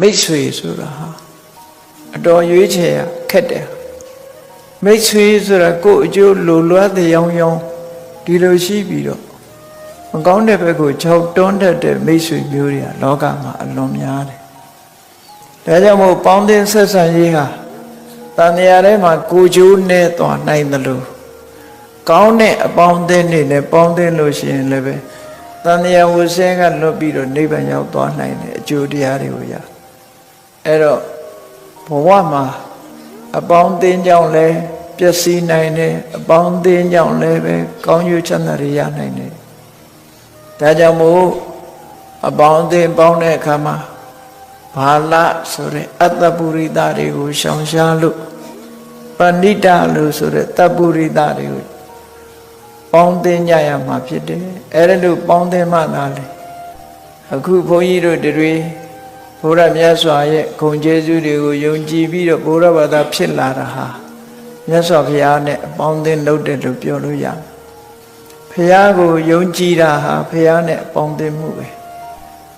မိတ်ဆွေဆိုတာဟာအတော်ရွေးချယ်ရခက်တယ်မိတ်ဆွေဆိုတာကိုယ်အကျိုးလိုလားတဲ့ရောင်းရောင်းဒီလိုရှိပြီးတော့မကောင်းတဲ့ဘက်ကိုခြောက်တွန်းတတ်တဲ့မိတ်ဆွေမျိုးတွေကလောကမှာအလွန်များတယ်ဒါကြောင့်မို့ပေါင်းသင်းဆက်ဆံရေးဟာတန်တရားထဲမှာကိုယ်ကျိုးနဲ့သွားနိုင်တယ်လို့ကောင်းတဲ့အပေါင်းအသင်းတွေနဲ့ပေါင်းသင်းလို့ရှိရင်လည်းပဲတန်တရားဝဆင်းကလွတ်ပြီးတော့နိဗ္ဗာန်ရောက်သွားနိုင်တဲ့အကျိုးတရားတွေကိုရအဲ့တော့ဘဝမှာအပေါင်းအသင်းကြောင့်လည်းပျက်စီးနိုင်တယ်အပေါင်းအသင်းကြောင့်လည်းပဲကောင်းကျိုးချမ်းသာတွေရနိုင်တယ်ဒါကြောင့်မို့အပေါင်းအသင်းပေါင်းတဲ့အခါမှာဘာလဆိုတဲ့အတ္တပုရိသတွေကိုရှောင်ရှားလို့ပဏိတလို့ဆိုတဲ့တပ္ပုရိသတွေကိုပေါင်းသင်းကြရမှာဖြစ်တယ်အဲ့ဒါလို့ပေါင်းသင်းမှသာလေအခုဘုန်းကြီးတို့တွေဘုရားမြတ်စွာရဲ့ဂုဏ်ကျေးဇူးတွေကိုယုံကြည်ပြီးတော့ဘုရားဘာသာဖြစ်လာတာဟာမြတ်စွာဘုရားနဲ့အပေါင်းသင်းလုပ်တယ်လို့ပြောလို့ရတယ်ဘုရားကိုယုံကြည်တာဟာဘုရားနဲ့အပေါင်းသင်းမှုပဲ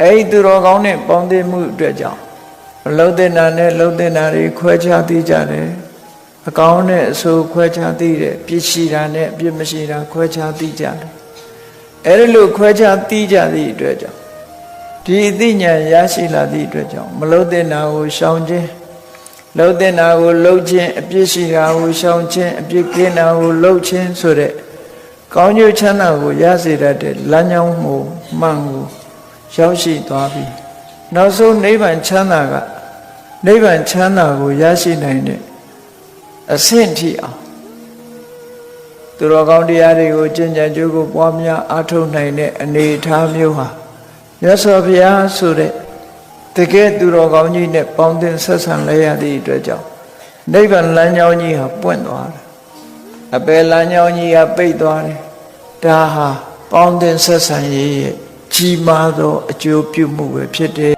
အဲ့ဒီသူတော်ကောင်းနဲ့ပေါင်းသင်းမှုအတွက်ကြောင့်လှုပ်တဲ့နာနဲ့လှုပ်တဲ့နာတွေခွဲခြားသိကြတယ်အကောင်းနဲ့အဆိုးခွဲခြားသိတယ်ပြစ်ရှိတာနဲ့ပြစ်မရှိတာခွဲခြားသိကြတယ်အဲ့ဒီလိုခွဲခြားသိကြသည့်အတွက်ကြောင့်ဒီအသိဉာဏ်ရရှိလာသည့်အတွက်ကြောင့်မလှုပ်တဲ့နာကိုရှောင်ခြင်းလှုပ်တဲ့နာကိုလှုပ်ခြင်းအပြစ်ရှိတာကိုရှောင်ခြင်းအပြစ်ကင်းတာကိုလှုပ်ခြင်းဆိုတဲ့ကောင်းကျိုးချမ်းသာကိုရစေတတ်တဲ့လမ်းကြောင်းမှုမှန်ကိုရောက်ရှိသွားပြီနောက်ဆုံးနိဗ္ဗာန်ချမ်းသာကနိဗ္ဗာန်ချမ်းသာကိုရရှိနိုင်တဲ့အဆင့်ထိအောင်သူတော်ကောင်းတရားတွေကိုကျင့်ကြံကြိုးကိုပွားများအားထုတ်နိုင်တဲ့အနေအထားမျိုးဟာမြတ်စွာဘုရားဆိုတဲ့တကယ်သူတော်ကောင်းကြီးနဲ့ပေါင်းသင်းဆက်ဆံလဲရသည့်အတွက်ကြောင့်နိဗ္ဗာန်လမ်းကြောင်းကြီးဟာပွင့်သွားတယ်အပယ်လမ်းကြောင်းကြီးဟာပိတ်သွားတယ်ဒါဟာပေါင်းသင်းဆက်ဆံရေးရဲ့ကြီးမားသောအကျိုးပြုမှုပဲဖြစ်တယ်